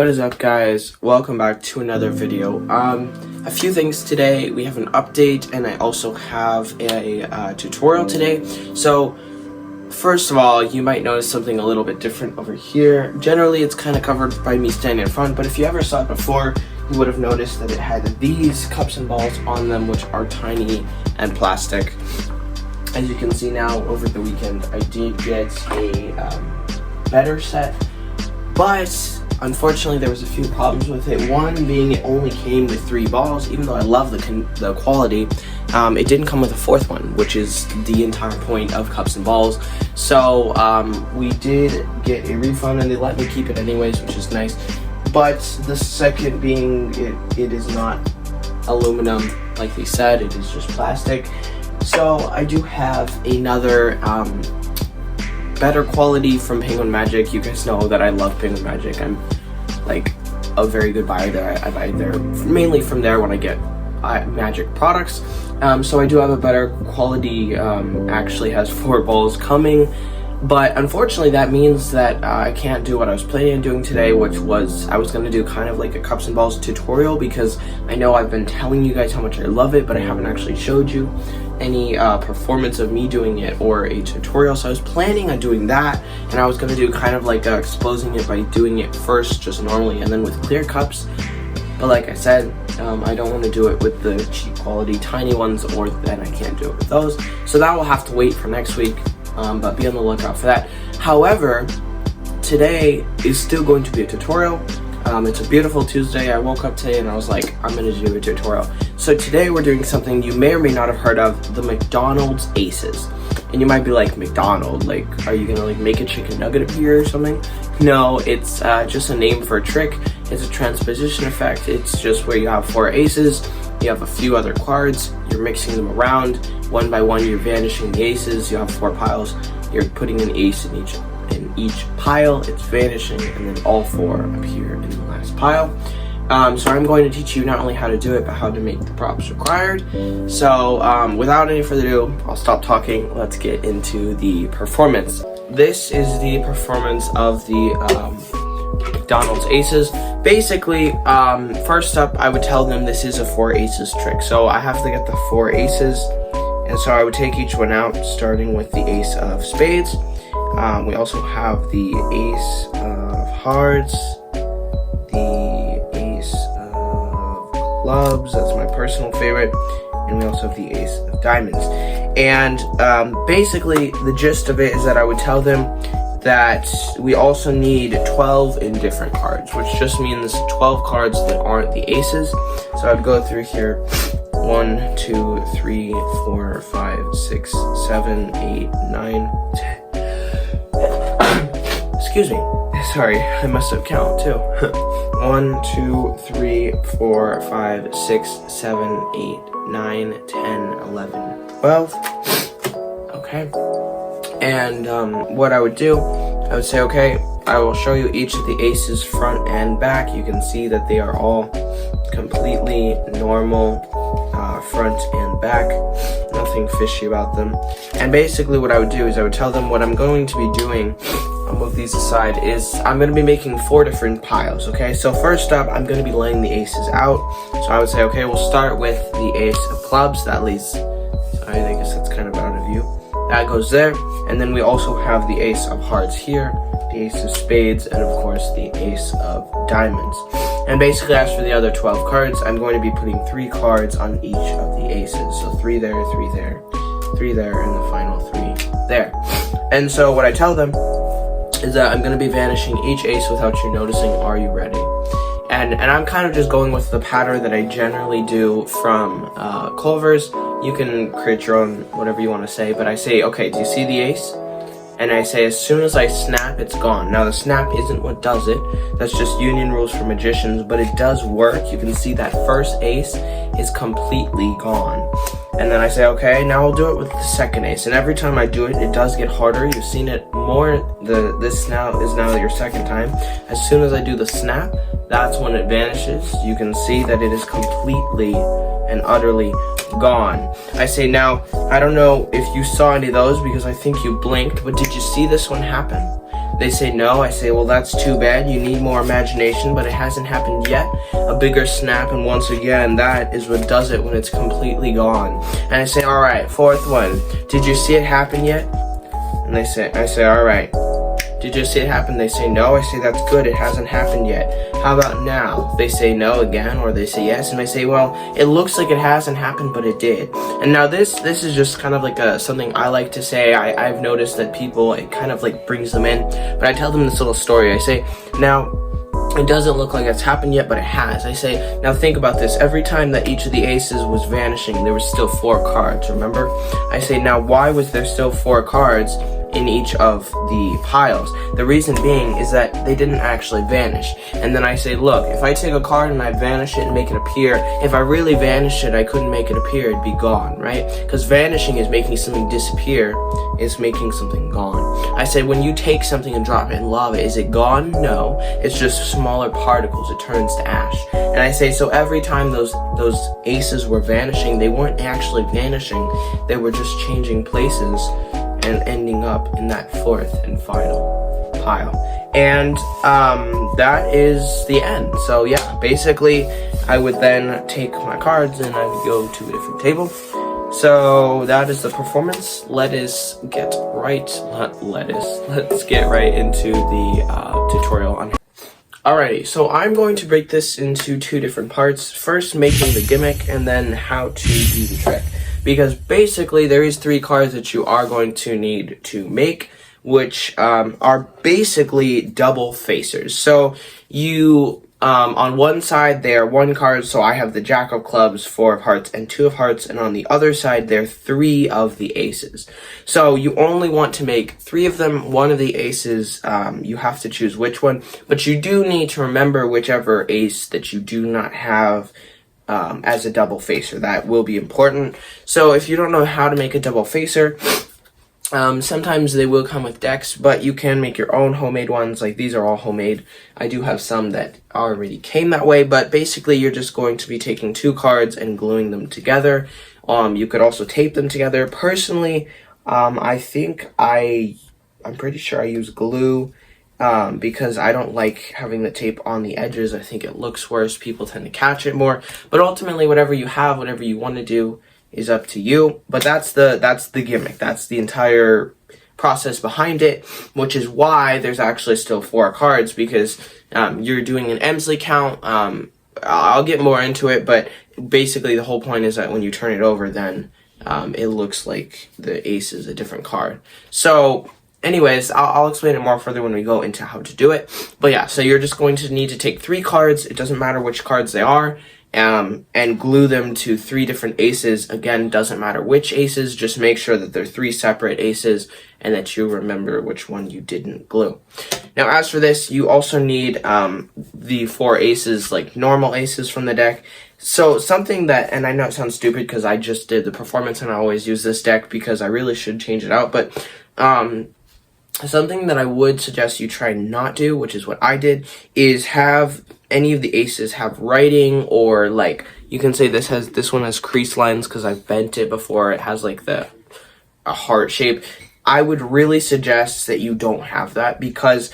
What is up, guys? Welcome back to another video. A few things today. We have an update and I also have a tutorial today. So first of all, you might notice something a little bit different over here. Generally it's kind of covered by me standing in front, but if you ever saw it before, you would have noticed that it had these cups and balls on them, which are tiny and plastic. As you can see now, over the weekend I did get a better set, but unfortunately there was a few problems with it. One being it only came with 3 balls. Even though I love the quality, it didn't come with a 4th one, which is the entire point of cups and balls. So we did get a refund and they let me keep it anyways, which is nice. But the second being it is not aluminum like they said, it is just plastic. So I do have another better quality from Penguin Magic. You guys know that I love Penguin Magic. I'm like a very good buyer there. I buy there mainly from there when I get magic products. So I do have a better quality. Actually has 4 balls coming, but unfortunately that means that I can't do what I was planning on doing today, which was I was going to do kind of like a cups and balls tutorial, because I know I've been telling you guys how much I love it, but I haven't actually showed you any performance of me doing it or a tutorial. So I was planning on doing that, and I was going to do kind of like exposing it by doing it first just normally and then with clear cups. But like I said, I don't want to do it with the cheap quality tiny ones, or then I can't do it with those. So that will have to wait for next week, but be on the lookout for that. However, today is still going to be a tutorial. It's a beautiful Tuesday. I woke up today and I was like, I'm going to do a tutorial. So today we're doing something you may or may not have heard of, the McDonald's Aces. And you might be like, McDonald's, like, are you going to like make a chicken nugget appear or something? No, it's just a name for a trick. It's a transposition effect. It's just where you have 4 aces, you have a few other cards, you're mixing them around, one by one you're vanishing the aces, you have 4 piles, you're putting an ace in each pile, it's vanishing, and then all 4 appear in the last pile. So I'm going to teach you not only how to do it, but how to make the props required. So without any further ado, I'll stop talking. Let's get into the performance. This is the performance of the McDonald's Aces. Basically, first up, I would tell them this is a 4 aces trick. So I have to get the 4 aces, and so I would take each one out, starting with the ace of spades. We also have the ace of hearts, the ace of clubs, that's my personal favorite, and we also have the ace of diamonds. And basically the gist of it is that I would tell them that we also need 12 indifferent cards, which just means 12 cards that aren't the aces. So I'd go through here: 1, 2, 3, 4, 5, 6, 7, 8, 9, 10. Excuse me, sorry, I messed up count too. 1, 2, 3, 4, 5, 6, 7, 8, 9, 10, 11, 12. Okay. And what I would do, I would say, okay, I will show you each of the aces front and back. You can see that they are all completely normal, front and back, nothing fishy about them. And basically what I would do is I would tell them what I'm going to be doing. I'll move these aside, is I'm going to be making 4 different piles. Okay, so first up I'm going to be laying the aces out. So I would say, okay, we'll start with the ace of clubs. That leaves, I guess that's kind of out of view. That goes there, and then we also have the ace of hearts here, the ace of spades, and of course the ace of diamonds. And basically, as for the other 12 cards, I'm going to be putting 3 cards on each of the aces. So 3 there, 3 there, 3 there, and the final 3 there. And so what I tell them is that I'm going to be vanishing each ace without you noticing. Are you ready? And I'm kind of just going with the pattern that I generally do from Culver's. You can create your own, whatever you want to say, but I say, okay, do you see the ace? And I say, as soon as I snap, it's gone. Now the snap isn't what does it. That's just union rules for magicians, but it does work. You can see that first ace is completely gone. And then I say, okay, now I'll do it with the second ace. And every time I do it, it does get harder. You've seen it more. This now is your second time. As soon as I do the snap, that's when it vanishes. You can see that it is completely and utterly gone. I say, now, I don't know if you saw any of those because I think you blinked, but did you see this one happen? They say no. I say, well, that's too bad. You need more imagination, but it hasn't happened yet. A bigger snap, and once again, that is what does it when it's completely gone. And I say, all right, fourth one. Did you see it happen yet? And I say, all right. Did you see it happen? They say no. I say, that's good. It hasn't happened yet. How about now? They say no again, or they say yes. And I say, well, it looks like it hasn't happened, but it did. And now this is just kind of like something I like to say. I've noticed that people, it kind of like brings them in. But I tell them this little story. I say, now, it doesn't look like it's happened yet, but it has. I say, now think about this. Every time that each of the aces was vanishing, there was still 4 cards, remember? I say, now why was there still 4 cards in each of the piles? The reason being is that they didn't actually vanish. And then I say, look, if I take a card and I vanish it and make it appear, if I really vanish it, I couldn't make it appear, it'd be gone, right? Because vanishing is making something disappear, is making something gone. I say, when you take something and drop it in lava, is it gone? No, it's just smaller particles, it turns to ash. And I say, so every time those aces were vanishing, they weren't actually vanishing, they were just changing places and ending up in that 4th and final pile. And that is the end. So yeah, basically I would then take my cards and I would go to a different table. So that is the performance. Let's get right into the tutorial on. Alrighty, so I'm going to break this into 2 different parts. First, making the gimmick, and then how to do the trick. Because basically there is 3 cards that you are going to need to make, which are basically double facers. So you, on one side they are 1 card, so I have the Jack of Clubs, 4 of Hearts, and 2 of Hearts, and on the other side there are 3 of the aces. So you only want to make 3 of them. 1 of the aces, you have to choose which one, but you do need to remember whichever ace that you do not have as a double facer. That will be important. So if you don't know how to make a double facer, sometimes they will come with decks, but you can make your own homemade ones. Like, these are all homemade. I do have some that already came that way, but basically you're just going to be taking 2 cards and gluing them together. You could also tape them together. Personally, I'm pretty sure I use glue. Because I don't like having the tape on the edges. I think it looks worse. People tend to catch it more. But ultimately, whatever you have, whatever you want to do is up to you. But that's the gimmick. That's the entire process behind it, which is why there's actually still 4 cards, because you're doing an Emsley count. I'll get more into it, but basically the whole point is that when you turn it over, then it looks like the ace is a different card. So anyways, I'll explain it more further when we go into how to do it. But yeah, so you're just going to need to take 3 cards, it doesn't matter which cards they are, and glue them to 3 different aces. Again, doesn't matter which aces, just make sure that they're 3 separate aces and that you remember which one you didn't glue. Now, as for this, you also need the 4 aces, like normal aces from the deck. So something that, and I know it sounds stupid because I just did the performance and I always use this deck because I really should change it out, but something that I would suggest you try not do, which is what I did, is have any of the aces have writing, or like you can say this one has crease lines because I've bent it before. It has like a heart shape. I would really suggest that you don't have that, because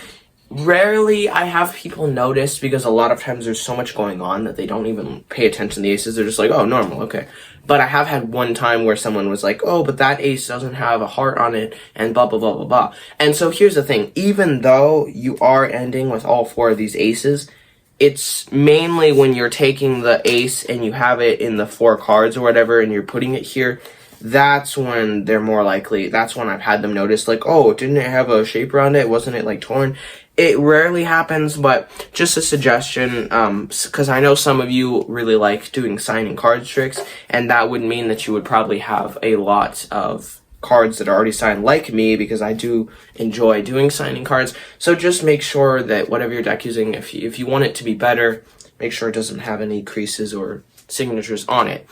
rarely I have people notice, because a lot of times there's so much going on that they don't even pay attention to the aces. They're just like, oh, normal, okay. But I have had one time where someone was like, oh, but that ace doesn't have a heart on it, and blah, blah, blah, blah, blah. And so here's the thing. Even though you are ending with all 4 of these aces, it's mainly when you're taking the ace and you have it in the 4 cards or whatever, and you're putting it here, that's when they're more likely, that's when I've had them notice, like, oh, didn't it have a shape around it? Wasn't it, like, torn? It rarely happens, but just a suggestion, because I know some of you really like doing signing card tricks, and that would mean that you would probably have a lot of cards that are already signed, like me, because I do enjoy doing signing cards. So just make sure that whatever your deck using, if you want it to be better, make sure it doesn't have any creases or signatures on it.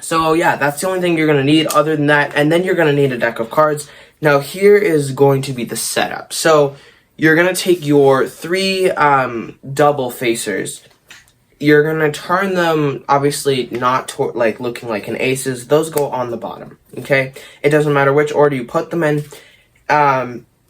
So yeah, that's the only thing you're going to need other than that, and then you're going to need a deck of cards. Now here is going to be the setup. So you're going to take your 3 double facers. You're going to turn them, obviously not like looking like an aces. Those go on the bottom, okay? It doesn't matter which order you put them in.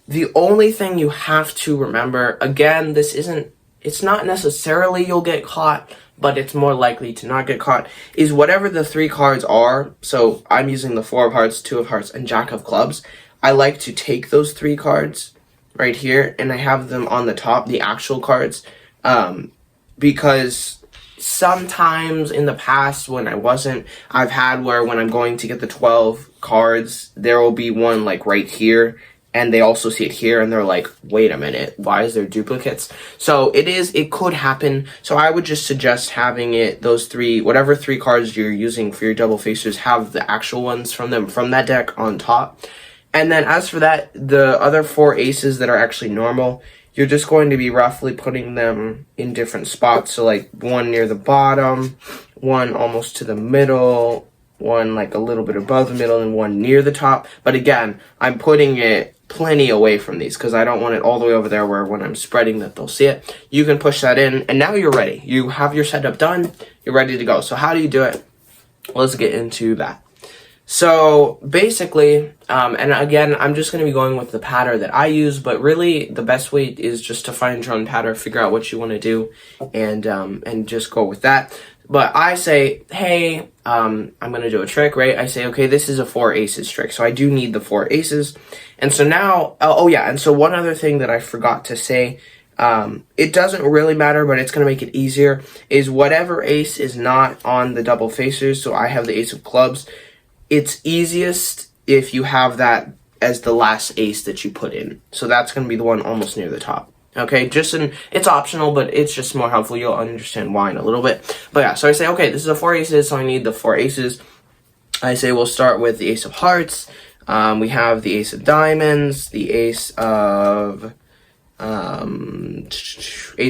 The only thing you have to remember, again, it's not necessarily you'll get caught, but it's more likely to not get caught, is whatever the 3 cards are. So I'm using the 4 of hearts, 2 of hearts, and Jack of clubs. I like to take those 3 cards right here, and I have them on the top, the actual cards, because sometimes in the past when I've had where when I'm going to get the 12 cards, there will be one like right here, and they also see it here, and they're like, wait a minute, why is there duplicates? So it could happen. So I would just suggest having whatever 3 cards you're using for your double facers, have the actual ones from that deck on top. And then as for that, the other 4 aces that are actually normal, you're just going to be roughly putting them in different spots. So like 1 near the bottom, 1 almost to the middle, 1 like a little bit above the middle, and 1 near the top. But again, I'm putting it plenty away from these because I don't want it all the way over there where when I'm spreading that they'll see it. You can push that in, and now you're ready. You have your setup done. You're ready to go. So how do you do it? Let's get into that. So basically, and again, I'm just going to be going with the pattern that I use, but really the best way is just to find your own pattern, figure out what you want to do, and just go with that. But I say, hey, I'm going to do a trick, right? I say, okay, this is a 4 aces trick, so I do need the 4 aces. And so now, oh yeah, and so one other thing that I forgot to say, it doesn't really matter, but it's going to make it easier, is whatever ace is not on the double facers, so I have the ace of clubs, it's easiest if you have that as the last ace that you put in. So that's going to be the one almost near the top. Okay, it's optional, but it's just more helpful. You'll understand why in a little bit. But yeah, so I say, okay, this is a 4 aces, so I need the 4 aces. I say we'll start with the ace of hearts. We have the ace of diamonds, the ace of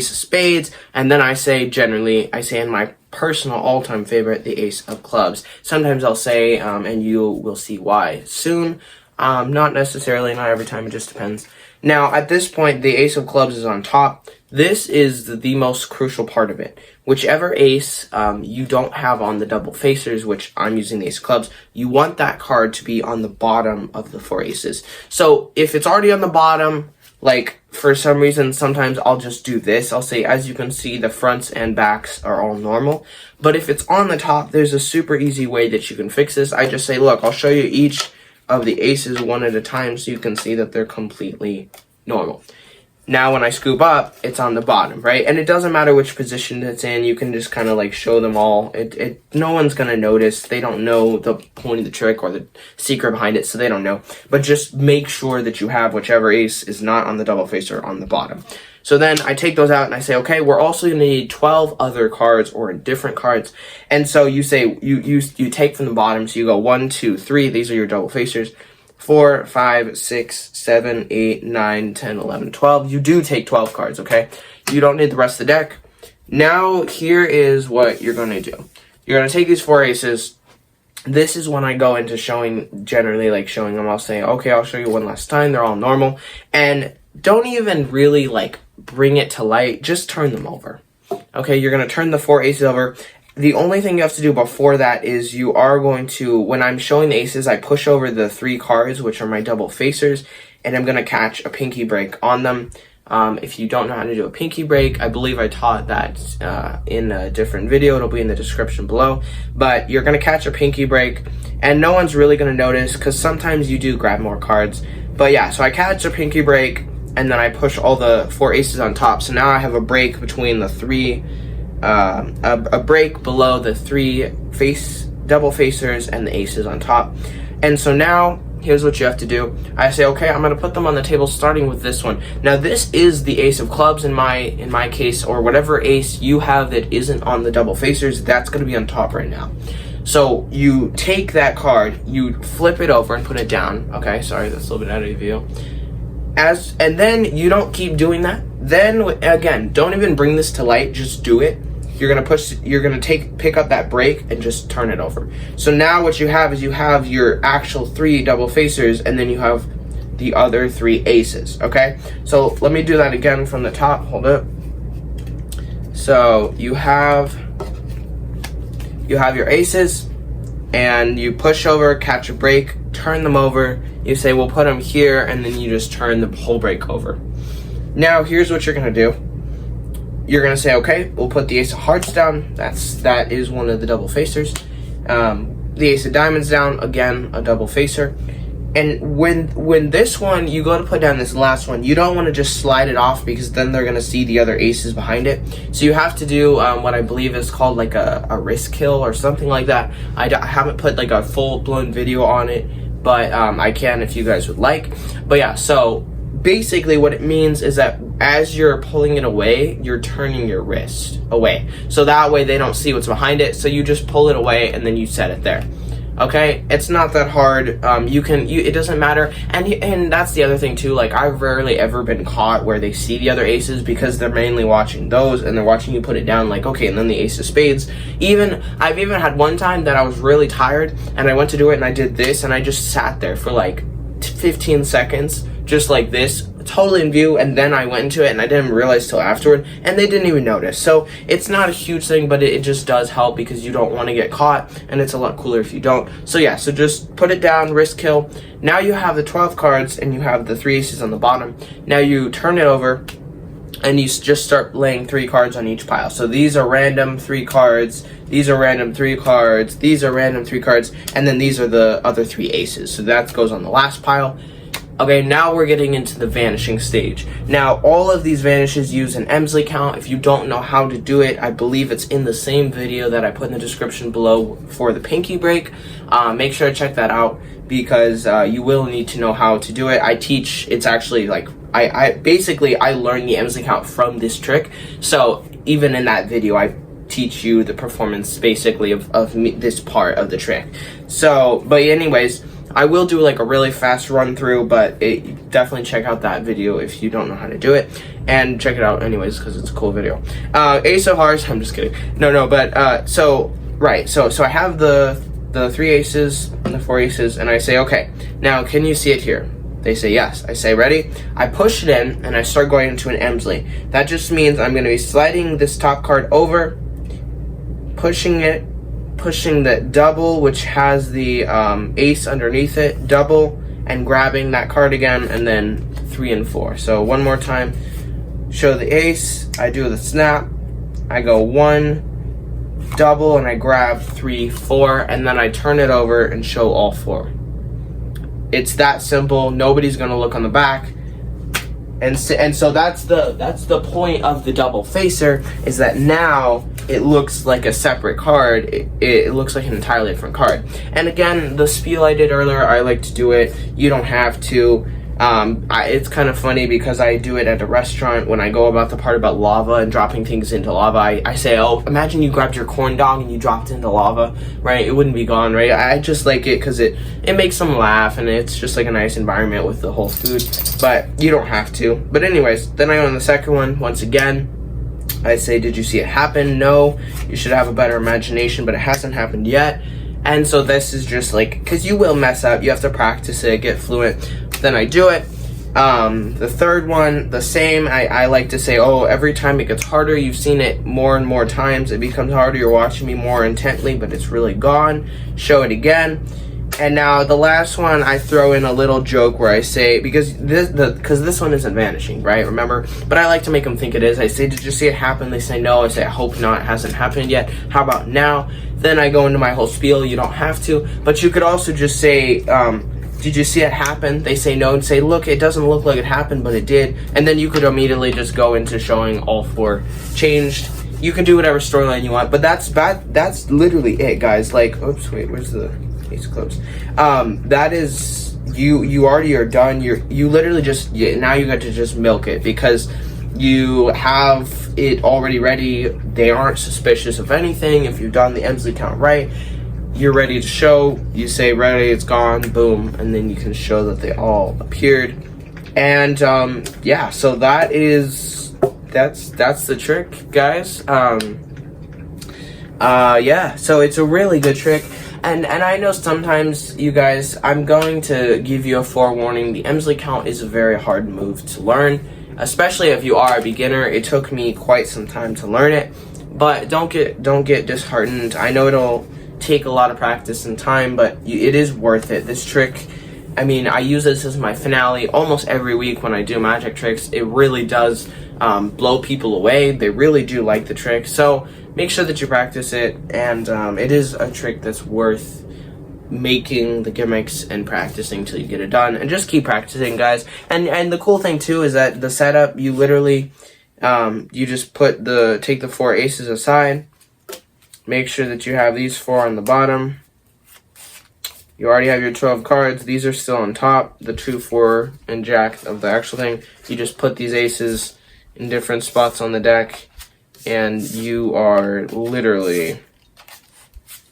spades, and then I say in my personal all-time favorite, the ace of clubs. Sometimes I'll say, and you will see why soon, not necessarily, not every time, it just depends. Now, at this point, the ace of clubs is on top. This is the most crucial part of it. Whichever ace you don't have on the double facers, which I'm using the ace of clubs, you want that card to be on the bottom of the 4 aces. So if it's already on the bottom, like, for some reason, sometimes I'll just do this. I'll say, as you can see, the fronts and backs are all normal. But if it's on the top, there's a super easy way that you can fix this. I just say, look, I'll show you each of the aces one at a time so you can see that they're completely normal. Now, when I scoop up, it's on the bottom, right? And it doesn't matter which position it's in. You can just kind of like show them all. No one's going to notice. They don't know the point of the trick or the secret behind it, so they don't know. But just make sure that you have whichever ace is not on the double facer on the bottom. So then I take those out and I say, okay, we're also going to need 12 other cards or different cards. And so you say, you take from the bottom. So you go 1, 2, 3. These are your double facers. 4, 5, 6, 7, 8, 9, 10, 11, 12. You do take 12 cards, okay? You don't need the rest of the deck. Now, here is what you're going to do. You're going to take these 4 aces. This is when I go into showing them. I'll say, okay, I'll show you one last time. They're all normal. And don't even really, bring it to light. Just turn them over. Okay, you're going to turn the 4 aces over. The only thing you have to do before that is you are going to, when I'm showing the aces, I push over the 3 cards, which are my double facers, and I'm going to catch a pinky break on them. If you don't know how to do a pinky break, I believe I taught that in a different video. It'll be in the description below. But you're going to catch a pinky break, and no one's really going to notice because sometimes you do grab more cards. But yeah, so I catch a pinky break, and then I push all the 4 aces on top. So now I have a break between the 3... a break below the 3 double facers and the aces on top. And so now here's what you have to do. I say, okay, I'm going to put them on the table starting with this one. Now this is the ace of clubs in my case, or whatever ace you have that isn't on the double facers, that's going to be on top right now. So you take that card, you flip it over and put it down. Okay, sorry, that's a little bit out of view. And then you don't keep doing that. Then again, don't even bring this to light, just do it. You're gonna pick up that break and just turn it over. So now what you have is you have your actual 3 double facers, and then you have the other 3 aces, okay? So let me do that again from the top, hold up. So you have your aces, and you push over, catch a brake, turn them over. You say, we'll put them here, and then you just turn the whole brake over. Now, here's what you're gonna do. You're gonna say, okay, we'll put the ace of hearts down. That is one of the double facers. The ace of diamonds down, again, a double facer. And when this one, you go to put down this last one, you don't want to just slide it off, because then they're going to see the other aces behind it. So you have to do what I believe is called like a wrist kill or something like that. I haven't put like a full-blown video on it, but I can if you guys would like. But yeah, so basically what it means is that as you're pulling it away, you're turning your wrist away. So that way they don't see what's behind it. So you just pull it away and then you set it there. Okay, it's not that hard. It doesn't matter. And that's the other thing too. Like, I've rarely ever been caught where they see the other aces, because they're mainly watching those and they're watching you put it down. Like, okay, and then the ace of spades. I've even had one time that I was really tired and I went to do it and I did this and I just sat there for like 15 seconds, just like this, totally in view, and then I went into it and I didn't realize till afterward, and they didn't even notice. So it's not a huge thing, but it just does help, because you don't want to get caught, and it's a lot cooler if you don't. So yeah, so just put it down, wrist kill. Now you have the 12 cards and you have the 3 aces on the bottom. Now you turn it over and you just start laying 3 cards on each pile. So these are random 3 cards, these are random 3 cards, these are random 3 cards, and then these are the other 3 aces. So that goes on the last pile. Okay, now we're getting into the vanishing stage. Now, all of these vanishes use an Emsley count. If you don't know how to do it, I believe it's in the same video that I put in the description below for the pinky break. Make sure to check that out, because you will need to know how to do it. I teach, it's actually like, I learned the Emsley count from this trick. So even in that video, I teach you the performance basically of this part of the trick. So, but anyways, I will do like a really fast run through, but definitely check out that video if you don't know how to do it, and check it out anyways, because it's a cool video. Ace of hearts, I'm just kidding. But so I have the 3 aces and the 4 aces, and I say, okay, now can you see it here? They say yes. I say, ready? I push it in and I start going into an Emsley. That just means I'm going to be sliding this top card over, pushing the double, which has the ace underneath it, double, and grabbing that card again, and then 3 and 4. So one more time, show the ace, I do the snap, I go 1, double, and I grab 3, 4, and then I turn it over and show all 4. It's that simple. Nobody's gonna look on the back. And so that's the point of the double facer, is that now it looks like a separate card. It looks like an entirely different card. And again, the spiel I did earlier, I like to do it. You don't have to. It's kind of funny because I do it at a restaurant when I go about the part about lava and dropping things into lava. I say, oh, imagine you grabbed your corn dog and you dropped it into lava, right? It wouldn't be gone, right? I just like it because it makes them laugh, and it's just like a nice environment with the whole food, but you don't have to. But anyways, then I go on the second one. Once again, I say, did you see it happen? No. You should have a better imagination, but it hasn't happened yet. And so this is just like, because you will mess up, you have to practice it, get fluent. Then I do it. The third one, the same. I like to say, oh, every time it gets harder. You've seen it more and more times. It becomes harder. You're watching me more intently, but it's really gone. Show it again. And now the last one, I throw in a little joke where I say, because this one isn't vanishing, right? Remember? But I like to make them think it is. I say, did you see it happen? They say no. I say, I hope not. It hasn't happened yet. How about now? Then I go into my whole spiel. You don't have to. But you could also just say, did you see it happen? They say no, and say, look, it doesn't look like it happened, but it did. And then you could immediately just go into showing all 4 changed. You can do whatever storyline you want, but that's literally it, guys. Like, oops, wait, where's the case closed? That is, you already are done. You literally just, now you got to just milk it, because you have it already ready. They aren't suspicious of anything. If you've done the Emsley count right, you're ready to show. You say ready, it's gone, boom, and then you can show that they all appeared. And yeah, so that's the trick, guys. Yeah, so it's a really good trick. And I know sometimes, you guys, I'm going to give you a forewarning. The Emsley count is a very hard move to learn, especially if you are a beginner. It took me quite some time to learn it, but don't get disheartened. I know take a lot of practice and time, but it is worth it. This trick, I mean, I use this as my finale almost every week when I do magic tricks. It really does blow people away. They really do like the trick. So make sure that you practice it, and it is a trick that's worth making the gimmicks and practicing till you get it done, and just keep practicing, guys. And the cool thing too is that the setup, you literally you just take the 4 aces aside, make sure that you have these 4 on the bottom. You already have your 12 cards. These are still on top, the 2, 4, and jack of the actual thing. You just put these aces in different spots on the deck, and you are literally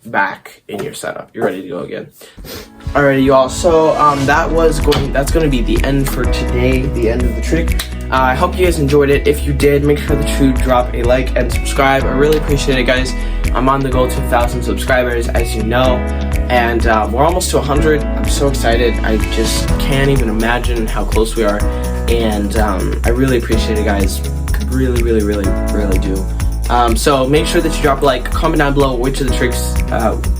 back in your setup. You're ready to go again. Alrighty, y'all. So that's going to be the end for today, the end of the trick. I hope you guys enjoyed it. If you did, make sure that you drop a like and subscribe. I really appreciate it, guys. I'm on the goal to 1,000 subscribers, as you know, and we're almost to 100. I'm so excited. I just can't even imagine how close we are, and I really appreciate it, guys. Really, really, really, really do. So make sure that you drop a like, comment down below which of the tricks,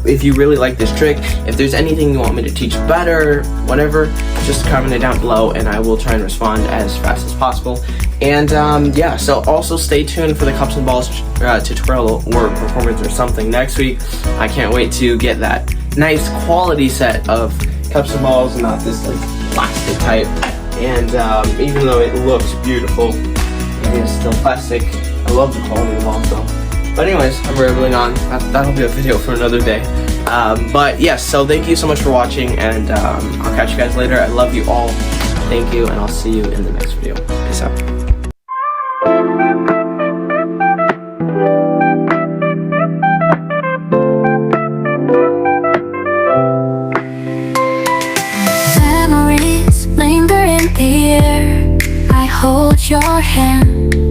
if you really like this trick, if there's anything you want me to teach better, whatever, just comment it down below and I will try and respond as fast as possible. And yeah, so also stay tuned for the cups and balls tutorial or performance or something next week. I can't wait to get that nice quality set of cups and balls, not this like plastic type. And even though it looks beautiful, it is still plastic. I love the quality of also. But anyways, I'm rambling on. That'll be a video for another day. But yes, so thank you so much for watching, and I'll catch you guys later. I love you all. Thank you, and I'll see you in the next video. Peace out. Memories linger in the air. I hold your hand.